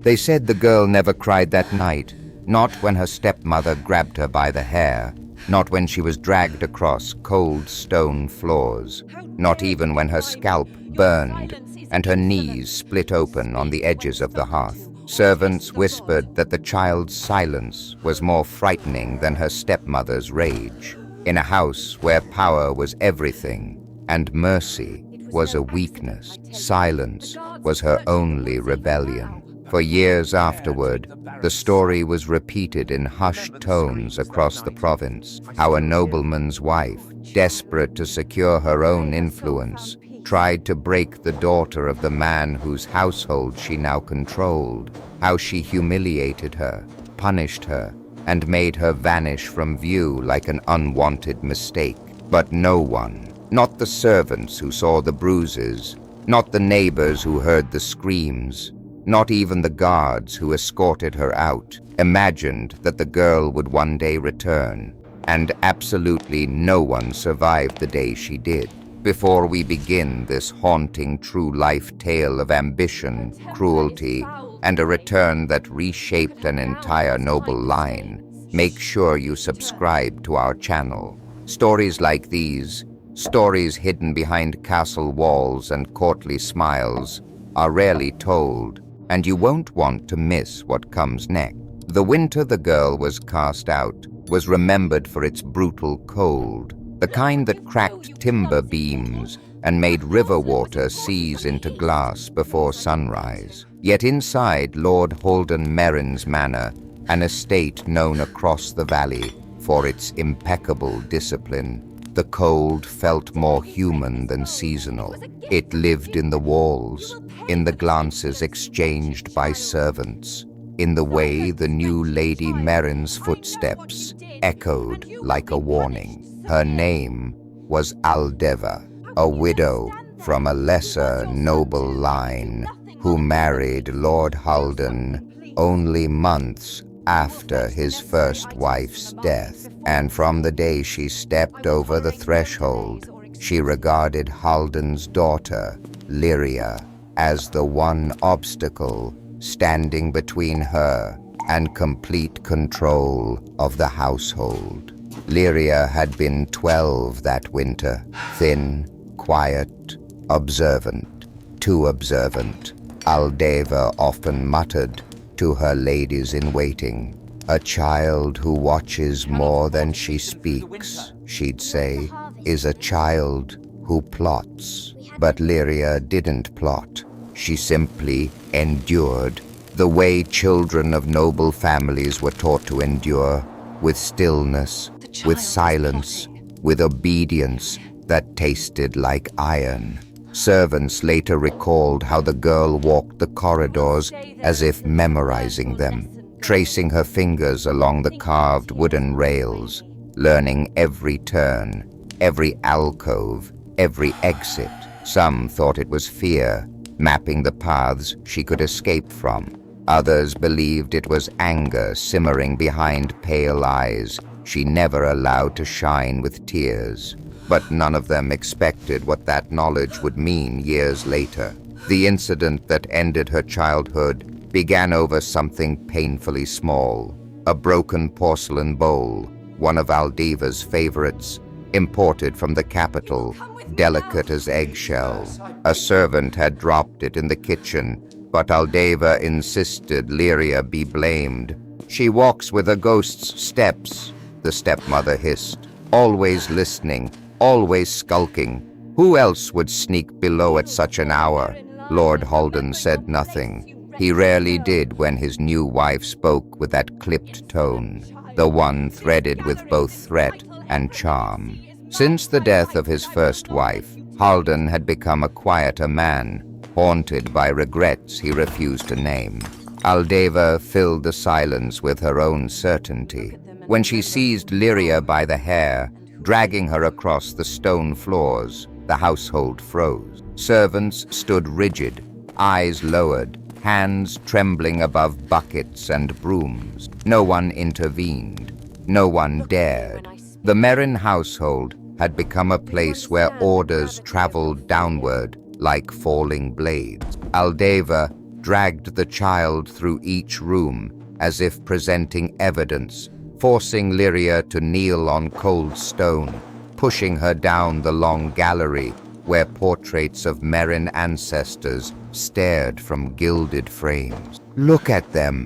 They said the girl never cried that night, not when her stepmother grabbed her by the hair, not when she was dragged across cold stone floors, not even when her scalp burned and her knees split open on the edges of the hearth. Servants whispered that the child's silence was more frightening than her stepmother's rage. In a house where power was everything and mercy was a weakness, silence was her only rebellion. For years afterward, the story was repeated in hushed tones across the province, how a nobleman's wife, desperate to secure her own influence, tried to break the daughter of the man whose household she now controlled, how she humiliated her, punished her, and made her vanish from view like an unwanted mistake. But no one, not the servants who saw the bruises, not the neighbors who heard the screams, not even the guards who escorted her out, imagined that the girl would one day return, and absolutely no one survived the day she did. Before we begin this haunting true-life tale of ambition, cruelty, and a return that reshaped an entire noble line, make sure you subscribe to our channel. Stories like these, stories hidden behind castle walls and courtly smiles, are rarely told, and you won't want to miss what comes next. The winter the girl was cast out was remembered for its brutal cold, the kind that cracked timber beams and made river water seize into glass before sunrise. Yet inside Lord Haldon Merrin's manor, an estate known across the valley for its impeccable discipline, the cold felt more human than seasonal. It lived in the walls, in the glances exchanged by servants, in the way the new Lady Merrin's footsteps echoed like a warning. Her name was Aldeva, a widow from a lesser noble line who married Lord Haldon only months after his first wife's death. And from the day she stepped over the threshold, she regarded Haldon's daughter, Lyria, as the one obstacle standing between her and complete control of the household. Lyria had been 12 that winter, thin, quiet, observant, too observant. Aldeva often muttered to her ladies-in-waiting, "A child who watches more than she speaks," she'd say, "is a child who plots." But Lyria didn't plot. She simply endured, the way children of noble families were taught to endure, with stillness, with silence, with obedience that tasted like iron. Servants later recalled how the girl walked the corridors as if memorizing them, tracing her fingers along the carved wooden rails, learning every turn, every alcove, every exit. Some thought it was fear, mapping the paths she could escape from. Others believed it was anger simmering behind pale eyes she never allowed to shine with tears. But none of them expected what that knowledge would mean years later. The incident that ended her childhood began over something painfully small, a broken porcelain bowl, one of Aldeva's favorites, imported from the capital, delicate as eggshell. A servant had dropped it in the kitchen, but Aldeva insisted Lyria be blamed. "She walks with a ghost's steps," the stepmother hissed, "always listening, always skulking. Who else would sneak below at such an hour?" Lord Haldon said nothing. He rarely did when his new wife spoke with that clipped tone, the one threaded with both threat and charm. Since the death of his first wife, Haldon had become a quieter man, haunted by regrets he refused to name. Aldeva filled the silence with her own certainty. When she seized Lyria by the hair, dragging her across the stone floors, the household froze. Servants stood rigid, eyes lowered, hands trembling above buckets and brooms. No one intervened. No one dared. The Merrin household had become a place where orders traveled downward like falling blades. Aldeva dragged the child through each room as if presenting evidence, forcing Lyria to kneel on cold stone, pushing her down the long gallery where portraits of Merrin ancestors stared from gilded frames. "Look at them,"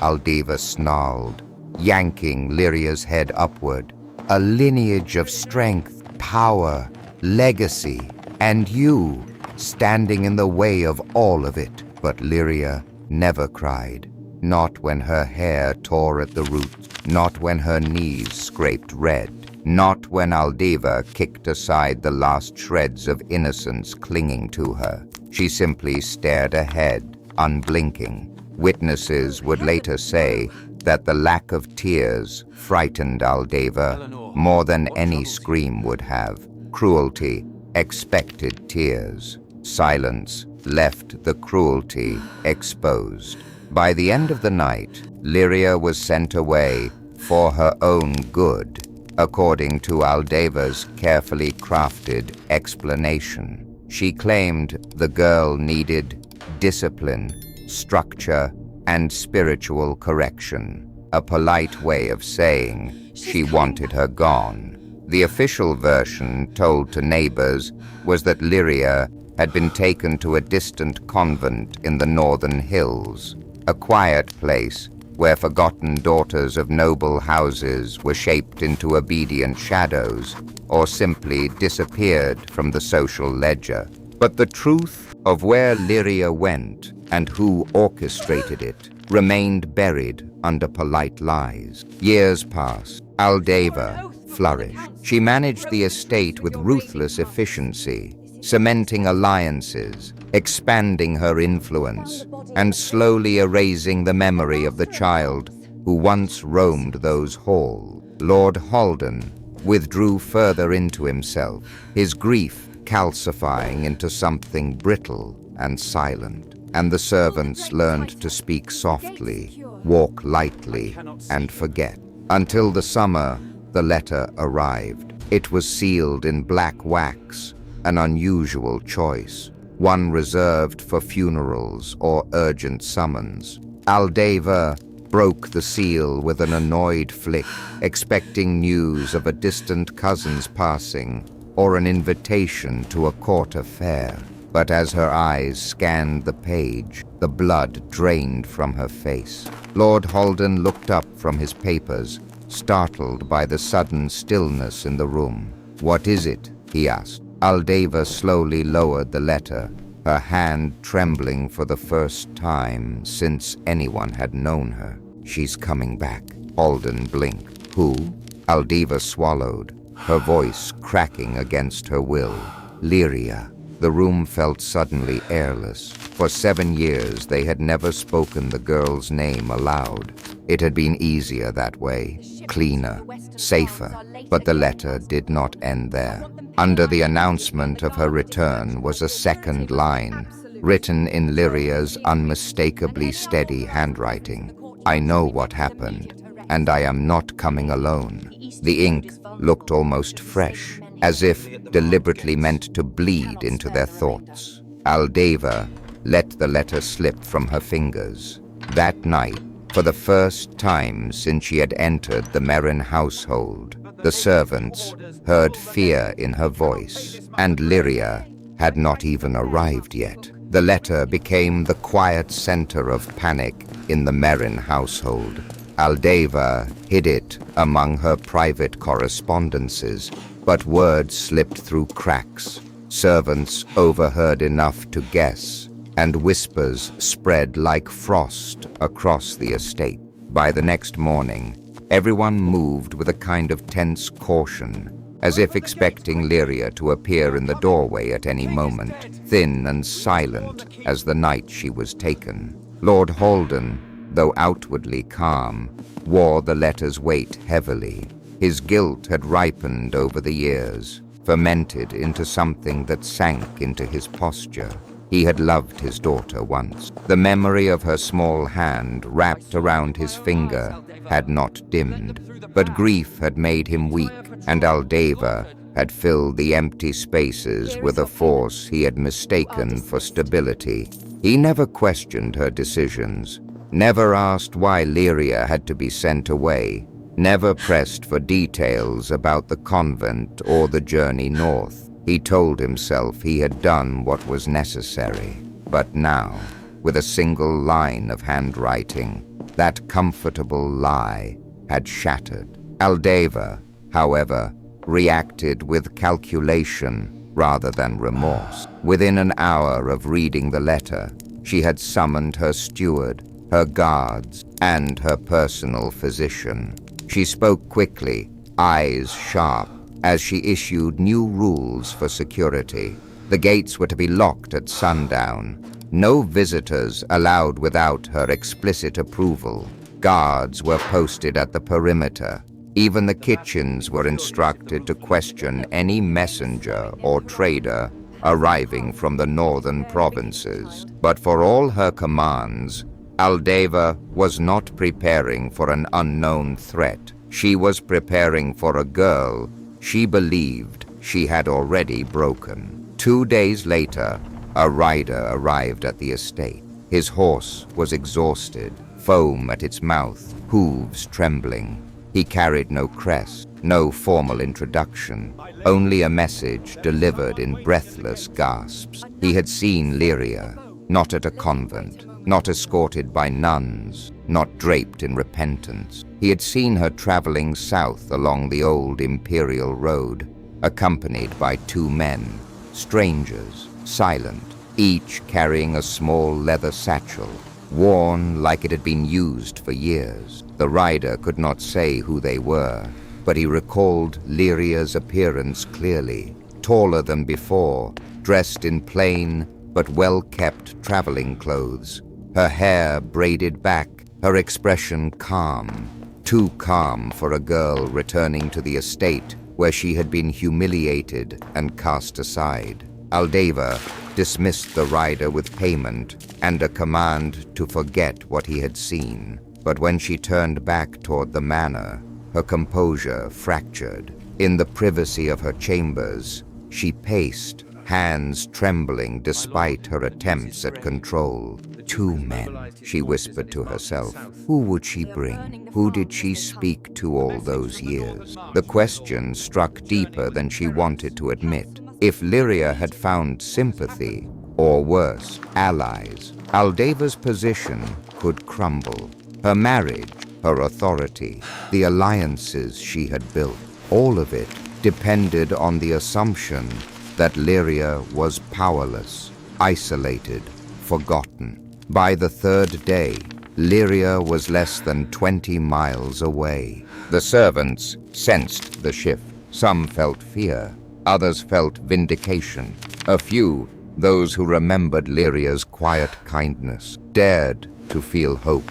Aldeva snarled, yanking Lyria's head upward. "A lineage of strength, power, legacy, and you standing in the way of all of it." But Lyria never cried, not when her hair tore at the roots, not when her knees scraped red, not when Aldeva kicked aside the last shreds of innocence clinging to her. She simply stared ahead, unblinking. Witnesses would later say that the lack of tears frightened Aldeva more than any scream would have. Cruelty expected tears. Silence left the cruelty exposed. By the end of the night, Lyria was sent away for her own good, according to Aldeva's carefully crafted explanation. She claimed the girl needed discipline, structure, and spiritual correction, a polite way of saying she wanted her gone. The official version told to neighbors was that Lyria had been taken to a distant convent in the northern hills, a quiet place where forgotten daughters of noble houses were shaped into obedient shadows or simply disappeared from the social ledger. But the truth of where Lyria went and who orchestrated it remained buried under polite lies. Years passed. Aldeva flourished. She managed the estate with ruthless efficiency, cementing alliances, expanding her influence, and slowly erasing the memory of the child who once roamed those halls. Lord Halden withdrew further into himself, his grief calcifying into something brittle and silent, and the servants learned to speak softly, walk lightly, and forget. Until the summer, the letter arrived. It was sealed in black wax, an unusual choice, one reserved for funerals or urgent summons. Aldeva broke the seal with an annoyed flick, expecting news of a distant cousin's passing or an invitation to a court affair. But as her eyes scanned the page, the blood drained from her face. Lord Halden looked up from his papers, startled by the sudden stillness in the room. "What is it?" he asked. Aldeva slowly lowered the letter, her hand trembling for the first time since anyone had known her. "She's coming back." Halden blinked. "Who?" Aldeva swallowed, her voice cracking against her will. "Lyria." The room felt suddenly airless. For 7 years, they had never spoken the girl's name aloud. It had been easier that way, cleaner, safer. But the letter did not end there. Under the announcement of her return was a second line, written in Lyria's unmistakably steady handwriting. "I know what happened, and I am not coming alone." The ink looked almost fresh, as if deliberately meant to bleed into their thoughts. Aldeva let the letter slip from her fingers. That night, for the first time since she had entered the Merrin household, the servants heard fear in her voice, and Lyria had not even arrived yet. The letter became the quiet center of panic in the Merrin household. Aldeva hid it among her private correspondences, but word slipped through cracks. Servants overheard enough to guess, and whispers spread like frost across the estate. By the next morning, everyone moved with a kind of tense caution, as if expecting Lyria to appear in the doorway at any moment, thin and silent as the night she was taken. Lord Halden, though outwardly calm, wore the letter's weight heavily. His guilt had ripened over the years, fermented into something that sank into his posture. He had loved his daughter once. The memory of her small hand wrapped around his finger had not dimmed, but grief had made him weak, and Aldeva had filled the empty spaces with a force he had mistaken for stability. He never questioned her decisions, never asked why Lyria had to be sent away, never pressed for details about the convent or the journey north. He told himself he had done what was necessary. But now, with a single line of handwriting, that comfortable lie had shattered. Aldeva, however, reacted with calculation rather than remorse. Within an hour of reading the letter, she had summoned her steward, her guards, and her personal physician. She spoke quickly, eyes sharp, as she issued new rules for security. The gates were to be locked at sundown. No visitors allowed without her explicit approval. Guards were posted at the perimeter. Even the kitchens were instructed to question any messenger or trader arriving from the northern provinces. But for all her commands, Aldeva was not preparing for an unknown threat. She was preparing for a girl she believed she had already broken. 2 days later, a rider arrived at the estate. His horse was exhausted, foam at its mouth, hooves trembling. He carried no crest, no formal introduction, only a message delivered in breathless gasps. He had seen Lyria, not at a convent, not escorted by nuns, not draped in repentance. He had seen her traveling south along the old imperial road, accompanied by 2 men, strangers, silent, each carrying a small leather satchel, worn like it had been used for years. The rider could not say who they were, but he recalled Lyria's appearance clearly, taller than before, dressed in plain but well-kept traveling clothes, her hair braided back, her expression calm, too calm for a girl returning to the estate where she had been humiliated and cast aside. Aldeva dismissed the rider with payment and a command to forget what he had seen. But when she turned back toward the manor, her composure fractured. In the privacy of her chambers, she paced, hands trembling despite her attempts at control. 2 men, she whispered to herself. Who would she bring? Who did she speak to all those years? The question struck deeper than she wanted to admit. If Lyria had found sympathy, or worse, allies, Aldeva's position could crumble. Her marriage, her authority, the alliances she had built, all of it depended on the assumption that Lyria was powerless, isolated, forgotten. By the 3rd day, Lyria was less than 20 miles away. The servants sensed the shift. Some felt fear, others felt vindication. A few, those who remembered Lyria's quiet kindness, dared to feel hope.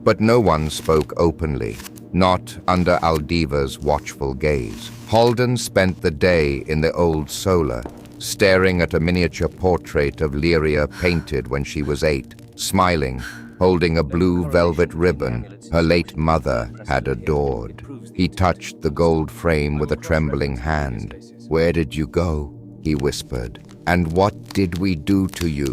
But no one spoke openly, not under Aldeva's watchful gaze. Halden spent the day in the old solar, staring at a miniature portrait of Lyria painted when she was 8, smiling, holding a blue velvet ribbon her late mother had adored. He touched the gold frame with a trembling hand. "Where did you go?" he whispered. "And what did we do to you?"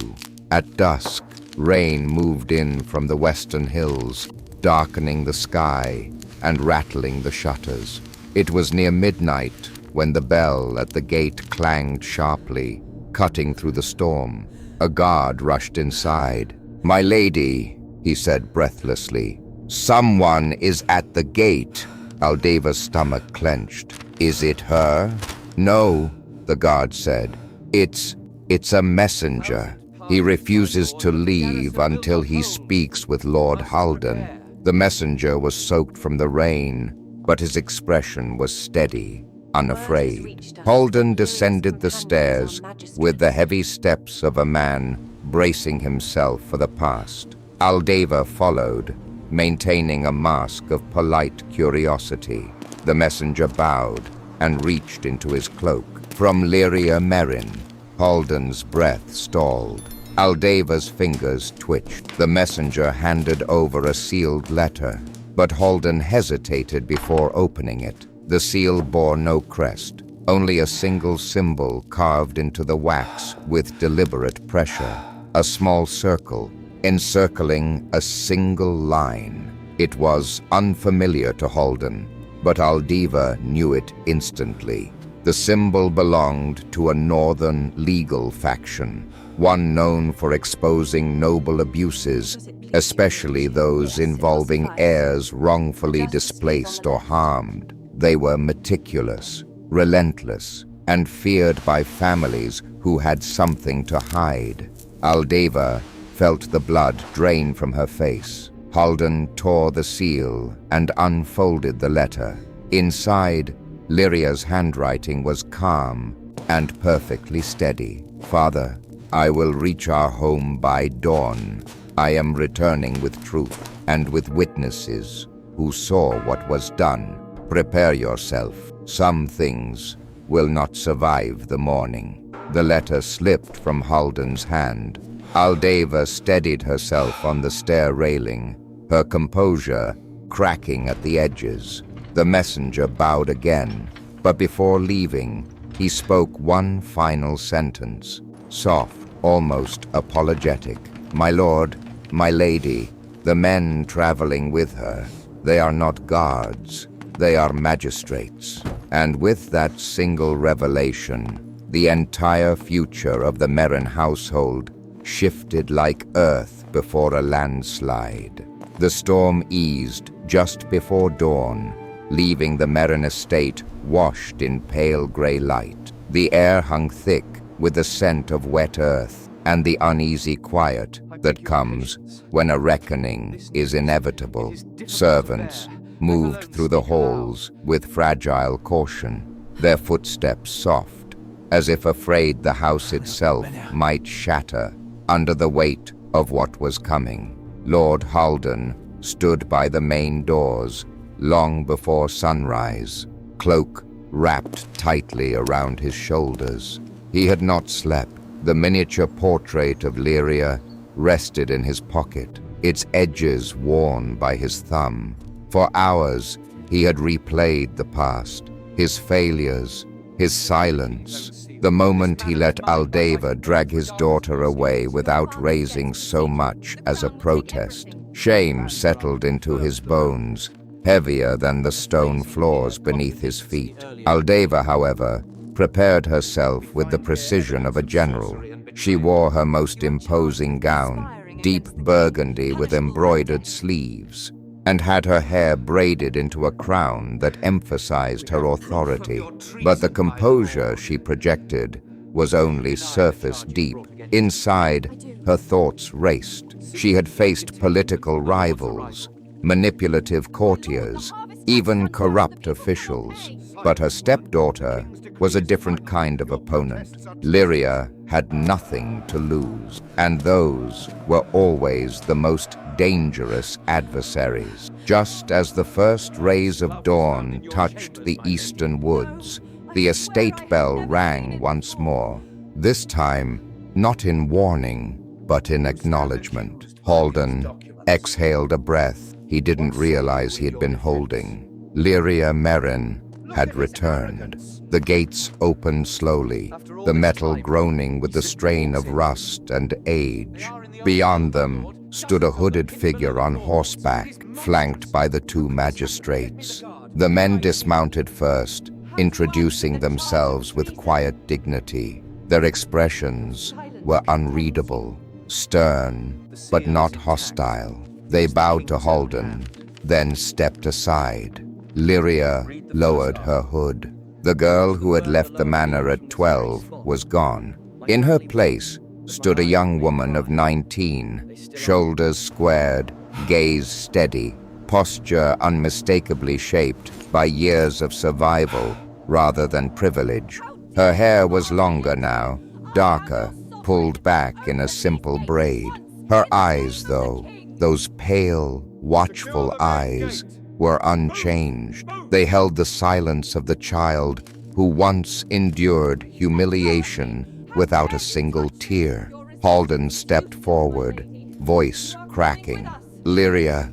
At dusk, rain moved in from the western hills, darkening the sky and rattling the shutters. It was near midnight when the bell at the gate clanged sharply, cutting through the storm. A guard rushed inside. "My lady," he said breathlessly, "someone is at the gate." Aldeva's stomach clenched. "Is it her?" "No," the guard said. It's a messenger. He refuses to leave until he speaks with Lord Halden." The messenger was soaked from the rain, but his expression was steady, unafraid. Halden descended the stairs with the heavy steps of a man bracing himself for the past. Aldeva followed, maintaining a mask of polite curiosity. The messenger bowed and reached into his cloak. From Lyria Merrin, Halden's breath stalled. Aldeva's fingers twitched. The messenger handed over a sealed letter, but Halden hesitated before opening it. The seal bore no crest, only a single symbol carved into the wax with deliberate pressure. A small circle, encircling a single line. It was unfamiliar to Halden, but Aldeva knew it instantly. The symbol belonged to a northern legal faction, one known for exposing noble abuses, especially those involving heirs wrongfully displaced or harmed. They were meticulous, relentless, and feared by families who had something to hide. Aldeva felt the blood drain from her face. Halden tore the seal and unfolded the letter. Inside, Lyria's handwriting was calm and perfectly steady. "Father, I will reach our home by dawn. I am returning with truth and with witnesses who saw what was done. Prepare yourself. Some things will not survive the morning." The letter slipped from Halden's hand. Aldeva steadied herself on the stair railing, her composure cracking at the edges. The messenger bowed again, but before leaving, he spoke one final sentence, soft, almost apologetic. "My lord, my lady, the men traveling with her, they are not guards, they are magistrates." And with that single revelation, the entire future of the Merrin household shifted like earth before a landslide. The storm eased just before dawn, leaving the Merrin estate washed in pale gray light. The air hung thick with the scent of wet earth and the uneasy quiet that comes when a reckoning is inevitable. Servants moved through the halls with fragile caution, their footsteps soft, as if afraid the house itself might shatter under the weight of what was coming. Lord Halden stood by the main doors long before sunrise, cloak wrapped tightly around his shoulders. He had not slept. The miniature portrait of Lyria rested in his pocket, its edges worn by his thumb. For hours, he had replayed the past, his failures, his silence. The moment he let Aldeva drag his daughter away without raising so much as a protest, shame settled into his bones, heavier than the stone floors beneath his feet. Aldeva, however, prepared herself with the precision of a general. She wore her most imposing gown, deep burgundy with embroidered sleeves, and had her hair braided into a crown that emphasized her authority. But the composure she projected was only surface deep. Inside, her thoughts raced. She had faced political rivals, manipulative courtiers, even corrupt officials. But her stepdaughter was a different kind of opponent. Lyria had nothing to lose, and those were always the most dangerous adversaries. Just as the first rays of dawn touched the eastern woods, the estate bell rang once more. This time, not in warning, but in acknowledgement. Halden exhaled a breath he didn't realize he had been holding. Lyria Merrin had returned. The gates opened slowly, the metal groaning with the strain of rust and age. Beyond them stood a hooded figure on horseback, flanked by the two magistrates. The men dismounted first, introducing themselves with quiet dignity. Their expressions were unreadable, stern, but not hostile. They bowed to Halden, then stepped aside. Lyria lowered her hood. The girl who had left the manor at 12 was gone. In her place stood a young woman of 19, shoulders squared, gaze steady, posture unmistakably shaped by years of survival rather than privilege. Her hair was longer now, darker, pulled back in a simple braid. Her eyes, though, those pale, watchful eyes, were unchanged. They held the silence of the child who once endured humiliation without a single tear. Halden stepped forward, voice cracking. "Lyria,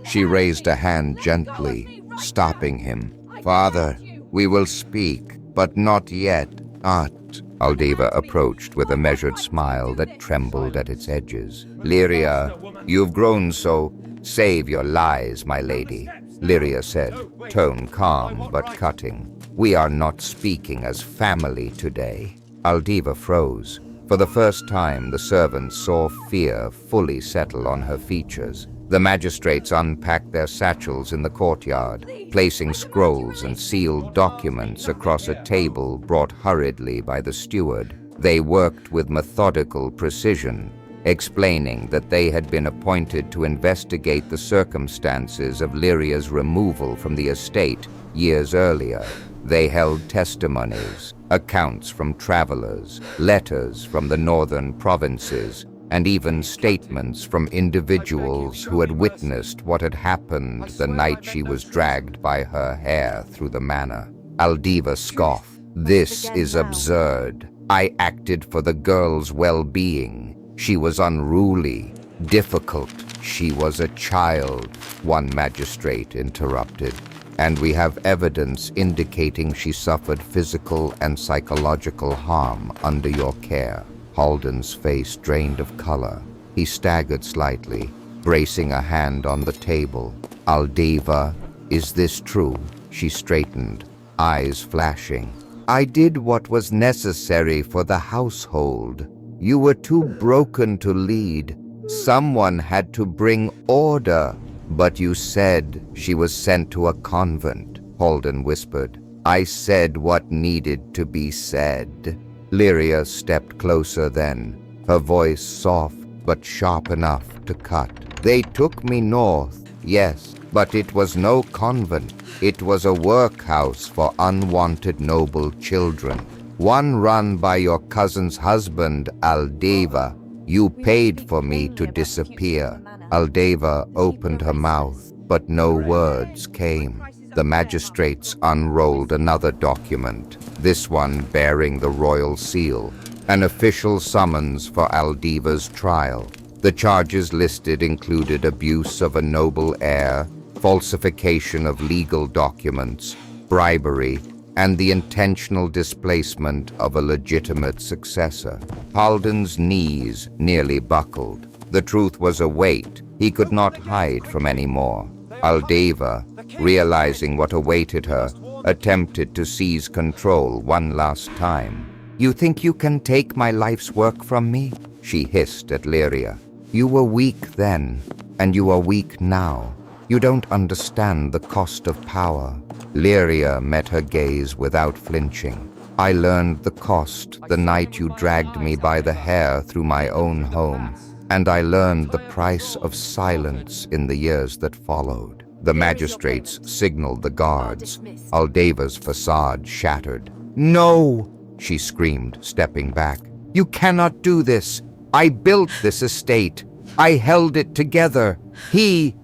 She raised a hand gently, stopping him. "Father, we will speak." but not yet. Not. Aldeva approached with a measured smile that trembled at its edges. Lyria, you've grown so. Save your lies, my lady, Lyria said, tone calm but cutting. We are not speaking as family today. Aldeva froze. For the first time, the servants saw fear fully settle on her features. The magistrates unpacked their satchels in the courtyard, placing scrolls and sealed documents across a table brought hurriedly by the steward. They worked with methodical precision, explaining that they had been appointed to investigate the circumstances of Lyria's removal from the estate years earlier. They held testimonies, accounts from travelers, letters from the northern provinces, and even statements from individuals who had witnessed what had happened the night she was dragged by her hair through the manor. Aldeva scoffed. This is absurd. I acted for the girl's well-being. She was unruly, difficult. She was a child, one magistrate interrupted. And we have evidence indicating she suffered physical and psychological harm under your care. Halden's face drained of color. He staggered slightly, bracing a hand on the table. Aldeva, is this true? She straightened, eyes flashing. I did what was necessary for the household. You were too broken to lead. Someone had to bring order. But you said she was sent to a convent, Halden whispered. I said what needed to be said. Lyria stepped closer then, her voice soft but sharp enough to cut. They took me north, yes, but it was no convent. It was a workhouse for unwanted noble children. One run by your cousin's husband, Aldeva. You paid for me to disappear. Aldeva opened her mouth, but no words came. The magistrates unrolled another document, this one bearing the royal seal, an official summons for Aldeva's trial. The charges listed included abuse of a noble heir, falsification of legal documents, bribery, and the intentional displacement of a legitimate successor. Halden's knees nearly buckled. The truth was a weight he could not hide from anymore. Aldeva, realizing what awaited her, attempted to seize control one last time. You think you can take my life's work from me? She hissed at Lyria. You were weak then, and you are weak now. You don't understand the cost of power. Lyria met her gaze without flinching. I learned the cost the night you dragged me by the hair through my own home, and I learned the price of silence in the years that followed. The magistrates signaled the guards. Aldeva's facade shattered. No, she screamed, stepping back. You cannot do this. I built this estate. I held it together. She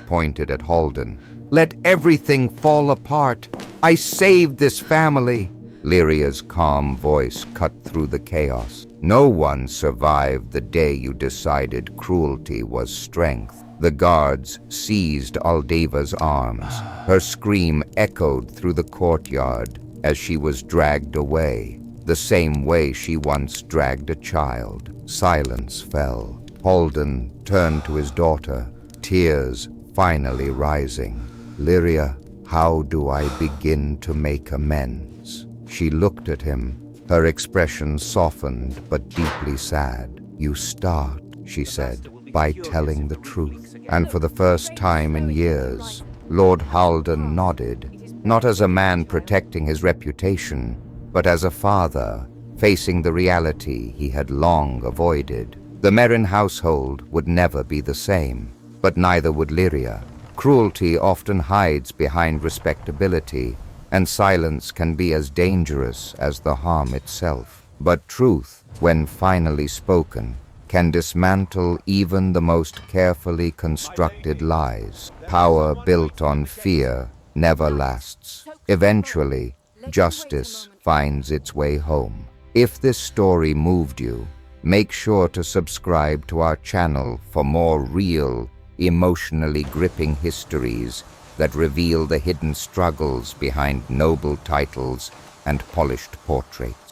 pointed at Halden. Let everything fall apart. I saved this family. Lyria's calm voice cut through the chaos. No one survived the day you decided cruelty was strength. The guards seized Aldeva's arms. Her scream echoed through the courtyard as she was dragged away, the same way she once dragged a child. Silence fell. Halden turned to his daughter, tears finally rising. Lyria, how do I begin to make amends? She looked at him, her expression softened but deeply sad. You start, she said, by telling the truth. And for the first time in years, Lord Halden nodded, not as a man protecting his reputation, but as a father facing the reality he had long avoided. The Merrin household would never be the same, but neither would Lyria. Cruelty often hides behind respectability, and silence can be as dangerous as the harm itself. But truth, when finally spoken, can dismantle even the most carefully constructed lies. Power built on fear never lasts. Eventually, justice finds its way home. If this story moved you, make sure to subscribe to our channel for more real, emotionally gripping histories that reveal the hidden struggles behind noble titles and polished portrait.